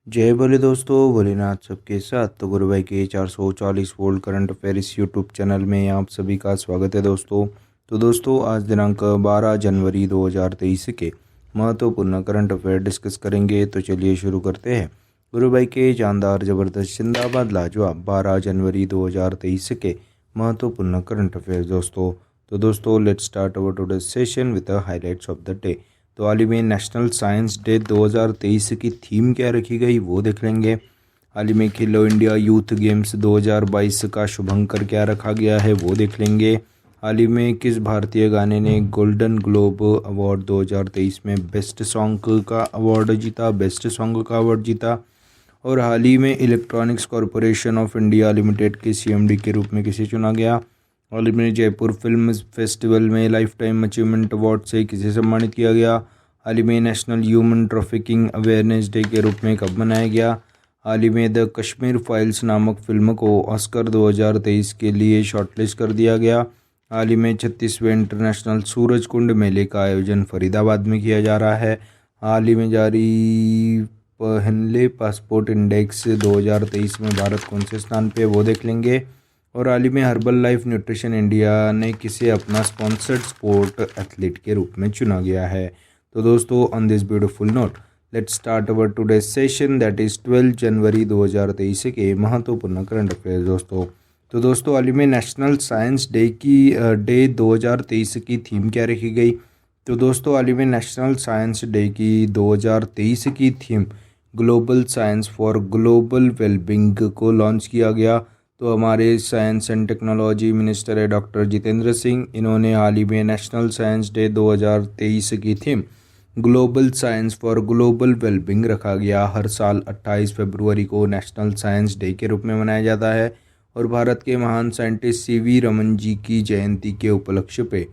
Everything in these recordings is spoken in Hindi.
जय भोले दोस्तों, भोलेनाथ सबके साथ। तो गुरु भाई के 440 वोल्ट करंट अफेयर इस यूट्यूब चैनल में आप सभी का स्वागत है दोस्तों। तो दोस्तों, आज दिनांक 12 जनवरी 2023 के महत्वपूर्ण करंट अफेयर डिस्कस करेंगे। तो चलिए शुरू करते हैं। गुरु भाई के जानदार जबरदस्त जिंदाबाद लाजवाब 12 जनवरी 2023 के महत्वपूर्ण करंट अफेयर दोस्तों। तो दोस्तों, let's start our today session with the highlights of the day. तो हाल ही में नेशनल साइंस डे 2023 की थीम क्या रखी गई वो देख लेंगे। हाल ही में खेलो इंडिया यूथ गेम्स 2022 का शुभंकर क्या रखा गया है वो देख लेंगे। हाल ही में किस भारतीय गाने ने गोल्डन ग्लोब अवार्ड 2023 में बेस्ट सॉन्ग का अवार्ड जीता, और हाल ही में electronics corporation of India limited के सीएमडी के रूप में किसे चुना गया। हाल ही में जयपुर फिल्म फेस्टिवल में लाइफ टाइम अचीवमेंट अवार्ड से किसे सम्मानित किया गया। हाल ही में national human trafficking awareness day के रूप में कब मनाया गया। हाल ही में द कश्मीर फाइल्स नामक फिल्म को ऑस्कर 2023 के लिए शॉर्टलिस्ट कर दिया गया। हाल ही में 36वें इंटरनेशनल सूरज कुंड मेले का आयोजन फरीदाबाद में किया जा रहा है। हाल ही में जारी पहले पासपोर्ट इंडेक्स 2023 में भारत कौन से स्थान पे वो देख लेंगे। और हाल ही में हर्बल लाइफ न्यूट्रिशन इंडिया ने किसे अपना स्पॉन्सर्ड स्पोर्ट एथलीट के रूप में चुना गया है। तो दोस्तों, on this beautiful note let's start our today session that is 12 जनवरी 2023 के महत्वपूर्ण करंट अफेयर दोस्तों। तो दोस्तों, हाल ही में नेशनल साइंस डे 2023 की थीम क्या रखी गई। तो दोस्तों, हाल ही में नेशनल साइंस डे की 2023 की theme global science for global wellbeing को लॉन्च किया गया। तो हमारे साइंस एंड टेक्नोलॉजी मिनिस्टर है डॉक्टर जितेंद्र सिंह। इन्होंने हाल ही में नेशनल साइंस डे 2023 की theme global science for global wellbeing रखा गया। हर साल 28 फरवरी को नेशनल साइंस डे के रूप में मनाया जाता है और भारत के महान साइंटिस्ट सीवी रमन जी की जयंती के उपलक्ष्य पे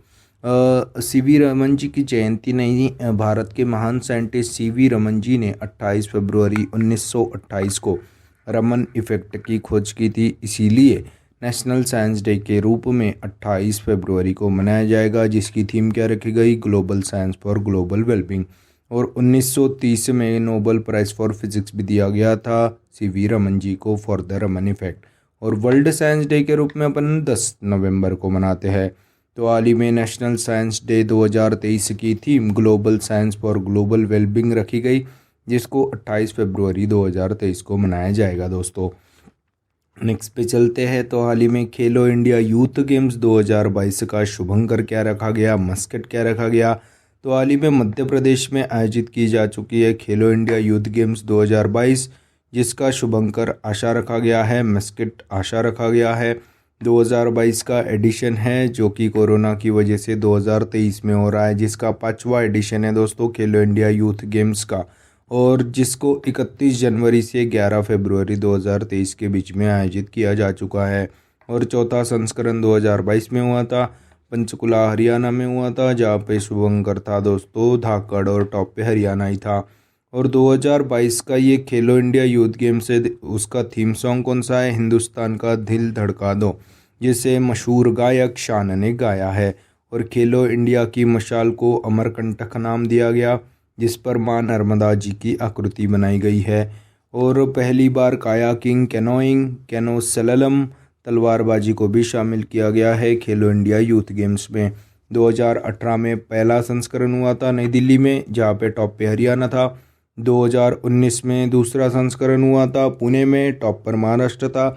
सीवी रमन जी की जयंती नहीं, भारत के महान साइंटिस्ट सीवी रमन जी ने 28 फरवरी 1928 को रमन इफेक्ट की खोज की थी। इसीलिए नेशनल साइंस डे के रूप में 28 फरवरी को मनाया जाएगा, जिसकी थीम क्या रखी गई, global science for global wellbeing. और 1930 में नोबेल प्राइज़ फॉर फिजिक्स भी दिया गया था सीवी रमन जी को फॉर द रमन इफेक्ट। और वर्ल्ड साइंस डे के रूप में अपन 10 नवंबर को मनाते हैं। तो हाल ही में नेशनल साइंस डे 2023 की theme global science for global wellbeing रखी गई, जिसको 28 फरवरी 2023 को मनाया जाएगा दोस्तों। नेक्स्ट पे चलते हैं। तो हाल ही में खेलो इंडिया यूथ गेम्स 2022 का शुभंकर क्या रखा गया, मस्कट क्या रखा गया। तो हाल ही में मध्य प्रदेश में आयोजित की जा चुकी है खेलो इंडिया यूथ गेम्स 2022, जिसका शुभंकर आशा रखा गया है, मस्कट आशा रखा गया है। 2022 का एडिशन है जो कि कोरोना की वजह से 2023 में हो रहा है, जिसका 5वां एडिशन है दोस्तों खेलो इंडिया यूथ गेम्स का, और जिसको 31 जनवरी से 11 फरवरी 2023 के बीच में आयोजित किया जा चुका है। और चौथा संस्करण 2022 में हुआ था, पंचकुला हरियाणा में हुआ था, जहाँ पे शुभंकर था दोस्तों धाकड़, और टॉप पे हरियाणा ही था। और 2022 का ये खेलो इंडिया यूथ गेम्स है, उसका थीम सॉन्ग कौन सा है, हिंदुस्तान का दिल धड़का दो, जिसे मशहूर गायक शान ने गाया है। और खेलो इंडिया की मशाल को अमरकंटक नाम दिया गया, जिस पर मां नर्मदा जी की आकृति बनाई गई है। और पहली बार कायाकिंग, कैनोइंग, कैनोसलम, तलवारबाजी को भी शामिल किया गया है खेलो इंडिया यूथ गेम्स में। 2018 में पहला संस्करण हुआ था नई दिल्ली में, जहाँ पे टॉप पे हरियाणा था। 2019 में दूसरा संस्करण हुआ था पुणे में, टॉप पर महाराष्ट्र था।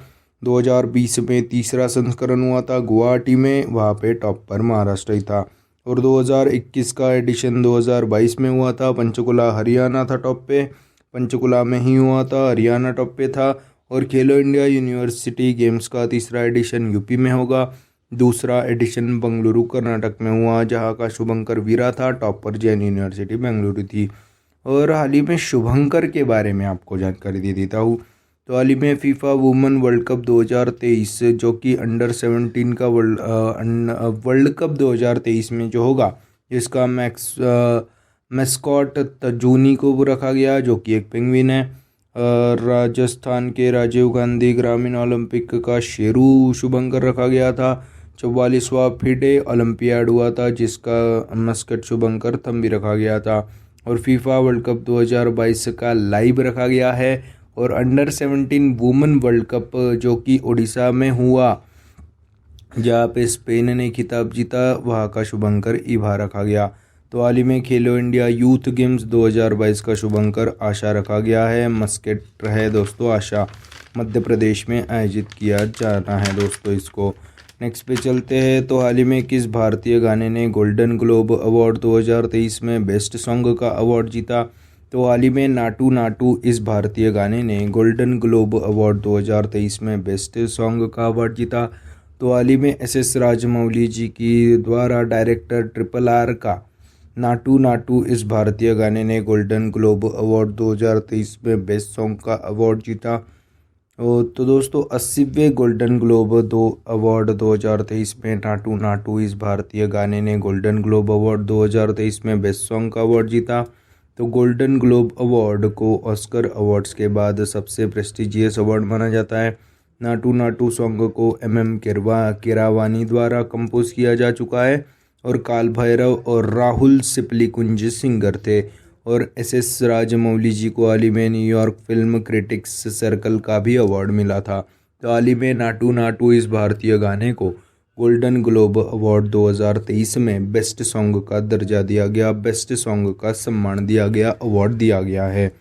2020 में तीसरा संस्करण हुआ था गुवाहाटी में, वहाँ पे टॉप पर महाराष्ट्र ही था। और 2021 का एडिशन 2022 में हुआ था, पंचकुला हरियाणा था टॉप पे, पंचकुला में ही हुआ था, हरियाणा टॉप पे था। और खेलो इंडिया यूनिवर्सिटी गेम्स का तीसरा एडिशन यूपी में होगा। दूसरा एडिशन बेंगलुरु कर्नाटक में हुआ, जहां का शुभंकर वीरा था, टॉप पर जैन यूनिवर्सिटी बेंगलुरु थी। और हाल ही में शुभंकर के बारे में आपको जानकारी दे देता हूँ। तो हाल ही में फीफा वुमेन वर्ल्ड कप 2023 जो कि अंडर 17 का वर्ल्ड कप 2023 में जो होगा, जिसका मैस्कॉट तजूनी को रखा गया, जो कि एक पेंगुइन है। राजस्थान के राजीव गांधी ग्रामीण ओलंपिक का शेरू शुभंकर रखा गया था। 44वां फिडे ओलंपियाड हुआ था, जिसका मस्कट शुभंकर थम्बी रखा गया था। और फीफा वर्ल्ड कप 2022 का लाइव रखा गया है। और अंडर 17 वुमेन वर्ल्ड कप जो कि उड़ीसा में हुआ, जहाँ पे स्पेन ने खिताब जीता, वहाँ का शुभंकर ईभा रखा गया। तो हाल ही में खेलो इंडिया यूथ गेम्स 2022 का शुभंकर आशा रखा गया है। मस्केट है दोस्तों आशा, मध्य प्रदेश में आयोजित किया जाना है दोस्तों इसको। नेक्स्ट पे चलते हैं। तो हाल ही में किस भारतीय गाने ने गोल्डन ग्लोब अवार्ड 2023 में बेस्ट सॉन्ग का अवार्ड जीता? तो हाल ही में नाटू नाटू इस भारतीय गाने ने गोल्डन ग्लोब अवार्ड 2023 में बेस्ट सॉन्ग का अवार्ड जीता। तो हाल ही में एस राजमौली जी की द्वारा डायरेक्टर RRR का नाटू नाटू इस भारतीय गाने ने गोल्डन ग्लोब अवार्ड 2023 में बेस्ट सॉन्ग का अवार्ड जीता। तो दोस्तों 80वें गोल्डन ग्लोब अवार्ड 2023 में नाटू नाटू इस भारतीय गाने ने गोल्डन ग्लोब अवार्ड 2023 में बेस्ट सॉन्ग का अवार्ड जीता। तो गोल्डन ग्लोब अवार्ड को ऑस्कर अवार्ड्स के बाद सबसे प्रेस्टिजियस अवार्ड माना जाता है। नाटू नाटू सॉन्ग को MM कीरावानी द्वारा कंपोज किया जा चुका है और काल भैरव और राहुल सिप्लीकुंज सिंगर थे। और SS राजमौली जी को हाल ही में न्यूयॉर्क फिल्म क्रिटिक्स सर्कल का भी अवार्ड मिला था। तो हाल ही में नाटू नाटू इस भारतीय गाने को गोल्डन ग्लोब अवार्ड 2023 में बेस्ट सॉन्ग का दर्जा दिया गया, बेस्ट सॉन्ग का सम्मान दिया गया, अवार्ड दिया गया है।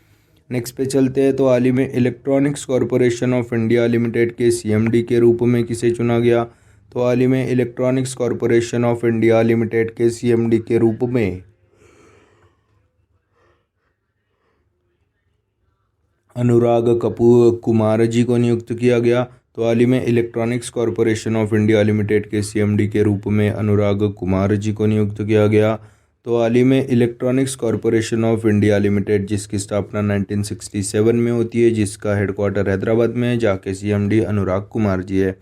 नेक्स्ट पे चलते हैं। तो हाल ही में electronics corporation of India limited के CMD के रूप में किसे चुना गया? तो हाल ही में electronics corporation of India limited के CMD के रूप में अनुराग कपूर कुमार जी को नियुक्त किया गया। तो हाल ही में electronics corporation of India limited के CMD के रूप में अनुराग कुमार जी को नियुक्त किया गया। तो हाल ही में electronics corporation of India limited जिसकी स्थापना 1967 में होती है, जिसका हेडक्वार्टर हैदराबाद में है, जाके CMD अनुराग कुमार जी है।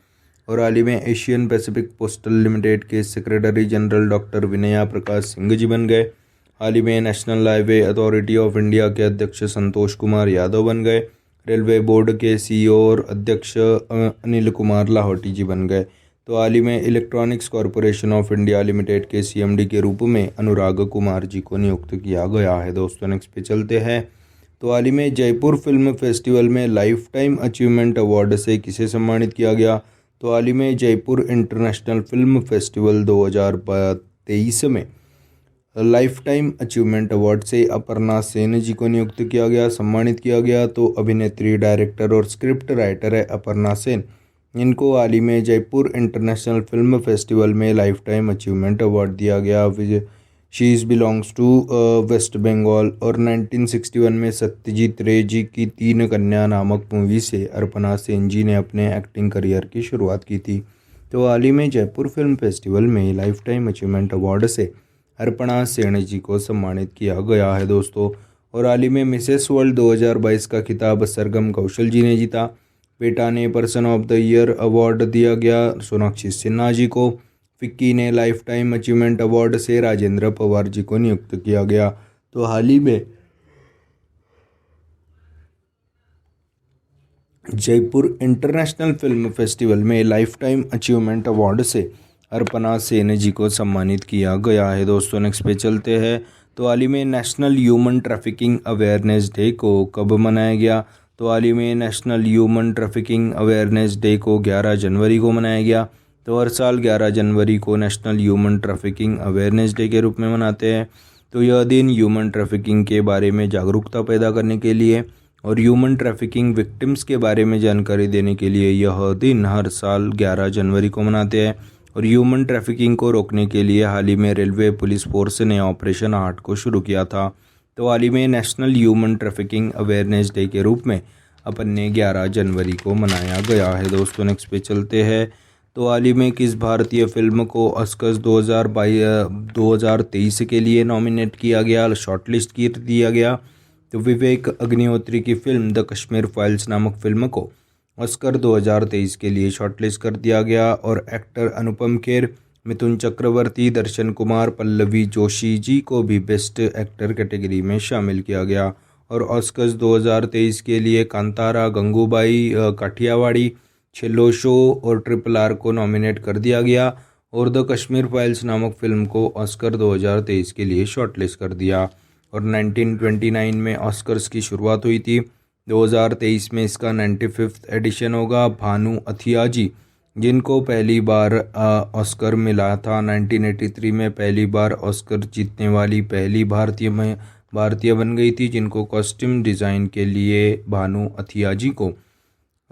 और हाल ही में एशियन पैसिफिक पोस्टल लिमिटेड के secretary general doctor Vinaya Prakash Singh ji बन गए। हाल ही में national highway authority of India के अध्यक्ष संतोष कुमार यादव बन गए। रेलवे बोर्ड के CEO और अध्यक्ष अनिल कुमार लाहौटी जी बन गए। तो हाल ही में electronics corporation of India limited के CMD के रूप में अनुराग कुमार जी को नियुक्त किया गया है दोस्तों। नेक्स्ट पे चलते हैं। तो हाल ही में जयपुर फिल्म फेस्टिवल में लाइफ टाइम अचीवमेंट अवार्ड से किसे सम्मानित किया गया? तो हाल ही में जयपुर इंटरनेशनल फिल्म फेस्टिवल 2023 में लाइफ टाइम अचीवमेंट अवार्ड से अपर्णा सेन जी को नियुक्त किया गया, सम्मानित किया गया। तो अभिनेत्री, डायरेक्टर और स्क्रिप्ट राइटर है अपर्णा सेन। इनको हाल ही में जयपुर इंटरनेशनल फिल्म फेस्टिवल में लाइफ टाइम अचीवमेंट अवार्ड दिया गया। She is belongs to West Bengal. और 1961 में सत्यजीत रे जी की 3 कन्या नामक मूवी से अर्पणा सेन जी ने अपने एक्टिंग करियर की शुरुआत की थी। तो हाल ही में जयपुर फिल्म फेस्टिवल में लाइफ टाइम अचीवमेंट अवार्ड से अर्पणा सेन जी को सम्मानित किया गया है दोस्तों। और हाल ही में मिसेस वर्ल्ड 2022 का खिताब सरगम कौशल जी ने जीता। पेटा ने person of the year award दिया गया सोनाक्षी सिन्हा जी को। फिक्की ने लाइफ टाइम अचीवमेंट अवार्ड से राजेंद्र पवार जी को नियुक्त किया गया। तो हाल ही में जयपुर इंटरनेशनल फिल्म फेस्टिवल में लाइफ टाइम अचीवमेंट अवार्ड से अर्पणा सेन जी को सम्मानित किया गया है दोस्तों। नेक्स्ट पे चलते हैं। तो हाल ही में national human trafficking awareness day को कब मनाया गया? तो हाल ही में national human trafficking awareness day को 11 जनवरी को मनाया गया। तो हर साल 11 जनवरी को national human trafficking awareness day के रूप में मनाते हैं। तो यह दिन ह्यूमन ट्रैफिकिंग के बारे में जागरूकता पैदा करने के लिए और ह्यूमन ट्रैफिकिंग विक्टिम्स के बारे में जानकारी देने के लिए यह दिन हर साल 11 जनवरी को मनाते हैं। और ह्यूमन ट्रैफिकिंग को रोकने के लिए हाल ही में रेलवे पुलिस फोर्स ने ऑपरेशन हार्ट को शुरू किया था। तो हाल ही में national human trafficking awareness day के रूप में अपन ने 11 जनवरी को मनाया गया है दोस्तों। नेक्स्ट पे चलते हैं। तो हाल ही में किस भारतीय फिल्म को ऑस्कर्स 2023 के लिए नॉमिनेट किया गया, शॉर्टलिस्ट कर दिया गया? तो विवेक अग्निहोत्री की फिल्म द कश्मीर फाइल्स नामक फिल्म को ऑस्कर 2023 के लिए शॉर्टलिस्ट कर दिया गया। और एक्टर अनुपम खेर, मिथुन चक्रवर्ती, दर्शन कुमार, पल्लवी जोशी जी को भी बेस्ट एक्टर कैटेगरी में शामिल किया गया। और ऑस्कर्स 2023 के लिए कांतारा, गंगूबाई काठियावाड़ी, छेल्लो शो और RRR को नॉमिनेट कर दिया गया। और द कश्मीर फाइल्स नामक फिल्म को ऑस्कर 2023 के लिए शॉर्टलिस्ट कर दिया। और 1929 में ऑस्कर्स की शुरुआत हुई थी। 2023 में इसका 95th एडिशन होगा। भानु अथियाजी, जिनको पहली बार ऑस्कर मिला था 1983 में, पहली बार ऑस्कर जीतने वाली पहली भारतीय बन गई थी, जिनको कॉस्ट्यूम डिज़ाइन के लिए भानु अथियाजी को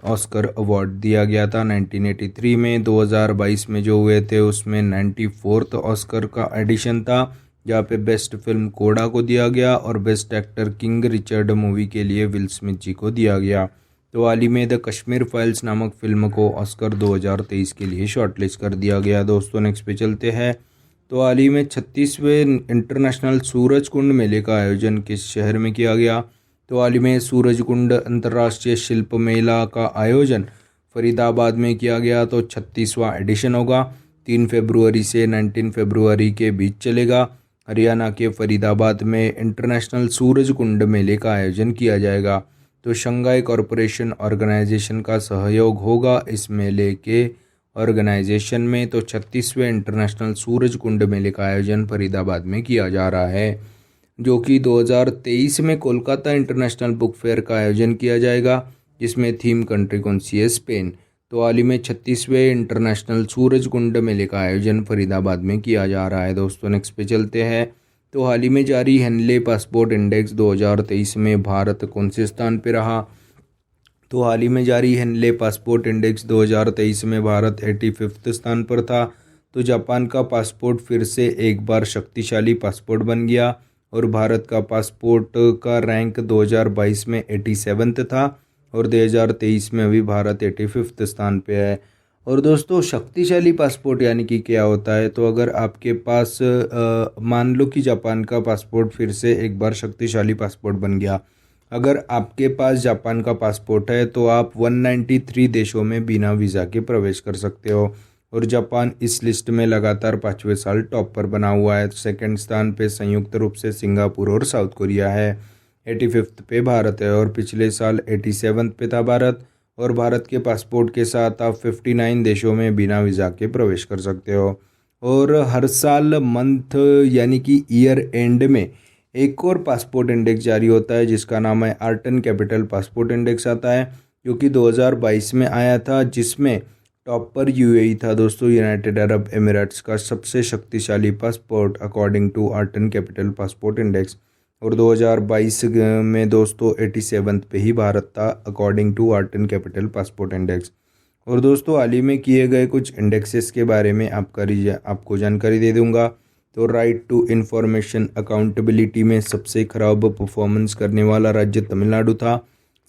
ऑस्कर अवार्ड दिया गया था 1983 में। 2022 में जो हुए थे उसमें 94th ऑस्कर का एडिशन था, जहाँ पे बेस्ट फिल्म कोडा को दिया गया और best actor king Richard movie के लिए विल स्मिथ जी को दिया गया। तो हाल ही में द कश्मीर फाइल्स नामक फिल्म को ऑस्कर 2023 के लिए शॉर्टलिस्ट कर दिया गया। दोस्तों नेक्स्ट पे चलते हैं। तो हाल ही में 36वें इंटरनेशनल सूरज कुंड मेले का आयोजन किस शहर में किया गया? तो हाल ही में सूरज कुंड अंतर्राष्ट्रीय शिल्प मेला का आयोजन फरीदाबाद में किया गया। तो 36वां एडिशन होगा। 3 फरवरी से 19 फरवरी के बीच चलेगा। हरियाणा के फरीदाबाद में इंटरनेशनल सूरज कुंड मेले का आयोजन किया जाएगा। तो शंघाई कॉरपोरेशन ऑर्गेनाइजेशन का सहयोग होगा इस मेले के ऑर्गेनाइजेशन में। तो 36वें इंटरनेशनल सूरज कुंड मेले का आयोजन फरीदाबाद में किया जा रहा है, जो कि 2023 में कोलकाता इंटरनेशनल बुक फेयर का आयोजन किया जाएगा, जिसमें थीम कंट्री कौन सी है? स्पेन। तो हाल ही में 36वें इंटरनेशनल सूरज कुंड मेले का आयोजन फरीदाबाद में किया जा रहा है। दोस्तों नेक्स्ट पे चलते हैं। तो हाल ही में जारी हेनले पासपोर्ट इंडेक्स 2023 में भारत कौन से स्थान पर रहा? तो हाल ही में जारी हेनले पासपोर्ट इंडेक्स 2023 में भारत 85वें स्थान पर था। तो जापान का पासपोर्ट फिर से एक बार शक्तिशाली पासपोर्ट बन गया और भारत का पासपोर्ट का रैंक 2022 में 87 था और 2023 में अभी भारत 85वें स्थान पे है। और दोस्तों शक्तिशाली पासपोर्ट यानी कि क्या होता है? तो अगर आपके पास मान लो कि जापान का पासपोर्ट फिर से एक बार शक्तिशाली पासपोर्ट बन गया, अगर आपके पास जापान का पासपोर्ट है तो आप 193 देशों में बिना वीज़ा के प्रवेश कर सकते हो और जापान इस लिस्ट में लगातार 5वें साल टॉप पर बना हुआ है। सेकंड स्थान पे संयुक्त रूप से सिंगापुर और साउथ कोरिया है। 85वें पे भारत है और पिछले साल 87वें पे था भारत। और भारत के पासपोर्ट के साथ आप 59 देशों में बिना वीज़ा के प्रवेश कर सकते हो। और हर साल मंथ यानी कि ईयर एंड में एक और पासपोर्ट इंडेक्स जारी होता है, जिसका नाम है आर्टन कैपिटल पासपोर्ट इंडेक्स आता है, जो कि 2022 में आया था, जिसमें टॉप पर यूएई था। दोस्तों यूनाइटेड अरब एमिरेट्स का सबसे शक्तिशाली passport according to Arton Capital passport index. और 2022 में दोस्तों 87वें पे ही भारत था according to Arton Capital passport index. और दोस्तों हाल ही में किए गए कुछ इंडेक्सेस के बारे में आपको जानकारी दे दूंगा। तो राइट टू इन्फॉर्मेशन अकाउंटेबिलिटी में सबसे खराब परफॉर्मेंस करने वाला राज्य तमिलनाडु था।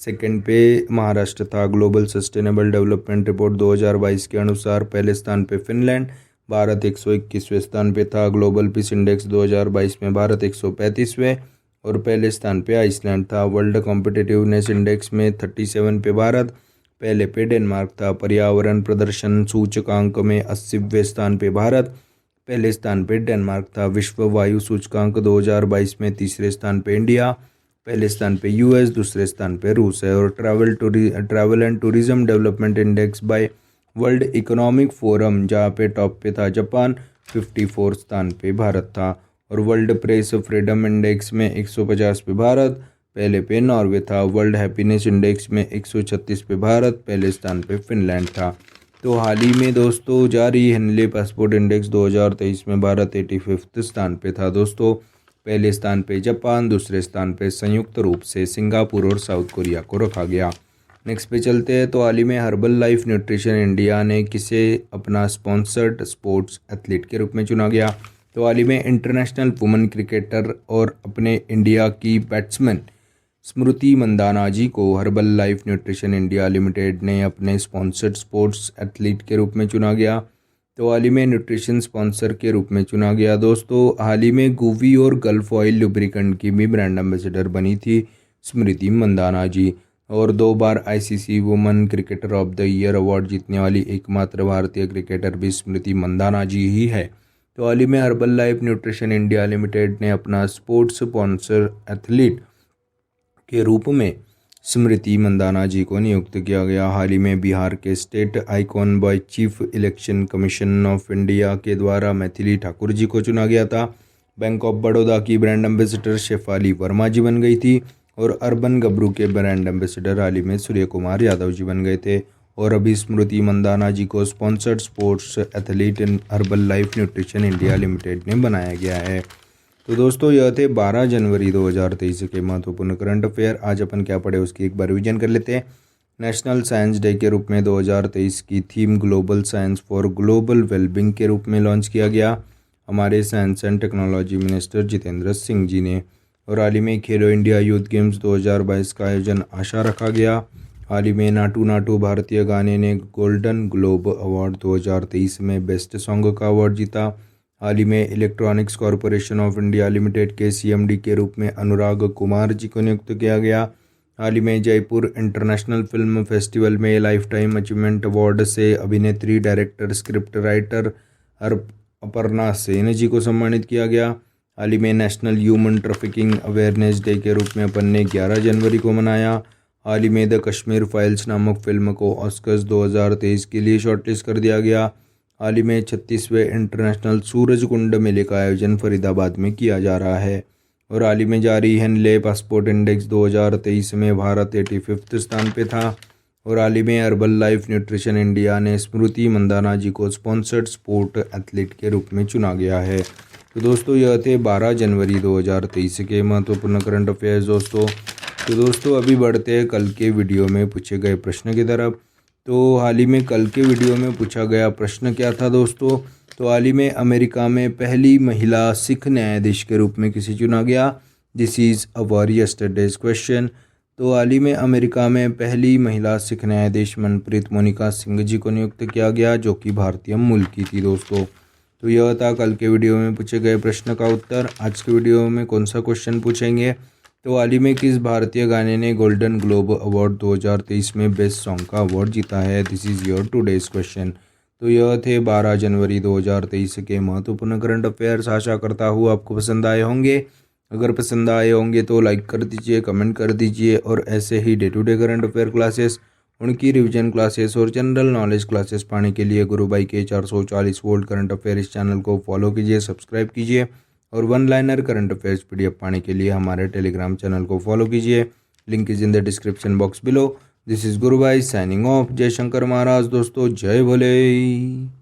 सेकंड पे महाराष्ट्र था। ग्लोबल सस्टेनेबल डेवलपमेंट रिपोर्ट 2022 के अनुसार पहले स्थान पे फिनलैंड, भारत 121वें स्थान पे था। ग्लोबल पीस इंडेक्स 2022 में भारत 135वें और पहले स्थान पे आइसलैंड था। वर्ल्ड कॉम्पिटिटिवनेस इंडेक्स में 37 पे भारत, पहले पे डेनमार्क था। पर्यावरण प्रदर्शन सूचकांक में 80वें स्थान पे भारत, पहले स्थान पे डेनमार्क था। विश्व वायु सूचकांक 2022 में तीसरे स्थान पे इंडिया, पहले स्थान पे यूएस, दूसरे स्थान पे रूस है। और travel and tourism development index bye world economic forum, जहाँ पे टॉप पे था जापान, 54 स्थान पे भारत था। और वर्ल्ड प्रेस फ्रीडम इंडेक्स में 150 पे भारत, पहले पे नॉर्वे था। वर्ल्ड हैप्पीनेस इंडेक्स में 136 पे भारत, पहले स्थान पे फिनलैंड था। तो हाल ही में दोस्तों जारी हेनले पासपोर्ट इंडेक्स 2023 में भारत 85वें स्थान पे था। दोस्तों पहले स्थान पे जापान, दूसरे स्थान पे संयुक्त रूप से सिंगापुर और साउथ कोरिया को रखा गया। नेक्स्ट पे चलते हैं। तो हाल ही में हर्बल लाइफ न्यूट्रिशन इंडिया ने किसे अपना स्पॉन्सर्ड स्पोर्ट्स एथलीट के रूप में चुना गया? तो हाल ही में इंटरनेशनल वुमेन क्रिकेटर और अपने इंडिया की बैट्समैन स्मृति मंदाना जी को herbal life nutrition India limited ने अपने स्पॉन्सर्ड स्पोर्ट्स एथलीट के रूप में चुना गया। तो हाल ही में न्यूट्रिशन स्पॉन्सर के रूप में चुना गया। दोस्तों हाल ही में गुवी और गल्फ ऑयल लुब्रिकेंट की भी ब्रांड एम्बेसडर बनी थी स्मृति मंदाना जी। और 2 बार ICC women cricketer of the year award जीतने वाली एकमात्र भारतीय क्रिकेटर भी स्मृति मंदाना जी ही है। तो हाल ही में herbal life nutrition India limited ने अपना स्पोर्ट्स स्पॉन्सर एथलीट के रूप में स्मृति मंदाना जी को नियुक्त किया गया। हाल ही में बिहार के state icon by chief election commission of India के द्वारा मैथिली ठाकुर जी को चुना गया था। बैंक ऑफ बड़ौदा की ब्रांड एम्बेसडर शेफाली वर्मा जी बन गई थी और अर्बन गबरू के ब्रांड एम्बेसडर हाल ही में सूर्य कुमार यादव जी बन गए थे। और अभी स्मृति मंदाना जी को sponsored sports athlete in herbal life nutrition India limited ने बनाया गया है। तो दोस्तों यह थे 12 जनवरी 2023 के महत्वपूर्ण करंट अफेयर। आज अपन क्या पढ़े उसकी एक बार रिवीजन कर लेते हैं। नेशनल साइंस डे के रूप में 2023 की theme global science for global wellbeing के रूप में लॉन्च किया गया हमारे science and technology minister Jitendra Singh ji ने। और हाल ही में खेलो इंडिया यूथ गेम्स 2022 का आयोजन आशा रखा गया। हाल ही में नाटू नाटू भारतीय गाने ने गोल्डन ग्लोब अवार्ड 2023 में बेस्ट सॉन्ग का अवार्ड जीता। हाल ही में electronics corporation of India limited के CMD के रूप में अनुराग कुमार जी को नियुक्त किया गया। हाल ही में जयपुर इंटरनेशनल फिल्म फेस्टिवल में लाइफ टाइम अचीवमेंट अवार्ड से अभिनेत्री, director, script writer Aparna Sen ji को सम्मानित किया गया। हाल ही में national human trafficking awareness day के रूप में अपन ने 11 जनवरी को मनाया। हाल ही में द कश्मीर फाइल्स नामक फिल्म को ऑस्कर्स 2023 के लिए शॉर्टलिस्ट कर दिया गया। हाल ही में 36वें इंटरनेशनल सूरज कुंड मेले का आयोजन फरीदाबाद में किया जा रहा है। और हाल ही में जारी हेनले पासपोर्ट इंडेक्स 2023 में भारत 85वें स्थान पे था। और हाल ही में हर्बल लाइफ न्यूट्रिशन इंडिया ने स्मृति मंदाना जी को स्पॉन्सर्ड स्पोर्ट एथलीट के रूप में चुना गया है। तो दोस्तों यह थे 12 जनवरी 2023 के महत्वपूर्ण करंट अफेयर्स दोस्तों। तो दोस्तों अभी बढ़ते हैं कल के वीडियो में पूछे गए प्रश्न की तरफ। तो हाल ही में कल के वीडियो में पूछा गया प्रश्न क्या था दोस्तों? तो हाल ही में अमेरिका में पहली महिला सिख न्यायाधीश के रूप में किसे चुना गया? This is our yesterday's question. तो हाल ही में अमेरिका में पहली महिला सिख न्यायाधीश मनप्रीत मोनिका सिंह जी को नियुक्त किया गया, जो कि भारतीय मूल की थी दोस्तों। तो यह था कल के वीडियो में पूछे गए प्रश्न का उत्तर। आज के वीडियो में कौन सा क्वेश्चन पूछेंगे? तो हाल ही में किस भारतीय गाने ने गोल्डन ग्लोब अवार्ड 2023 में बेस्ट सॉन्ग का अवार्ड जीता है? This is your today's question. तो यह थे 12 जनवरी 2023 के महत्वपूर्ण करंट अफेयर्स। आशा करता हूँ आपको पसंद आए होंगे। अगर पसंद आए होंगे तो लाइक कर दीजिए, कमेंट कर दीजिए। और ऐसे ही day to day current affair classes, उनकी रिवीजन क्लासेस और जनरल नॉलेज क्लासेस पाने के लिए गुरु भाई के 440 वोल्ट करंट अफेयर इस चैनल को फॉलो कीजिए, सब्सक्राइब कीजिए। और one liner current affairs PDF पाने के लिए हमारे टेलीग्राम चैनल को फॉलो कीजिए। Link is in the description box below. This is Guru Bhai signing off. जय शंकर महाराज दोस्तों, जय भोले।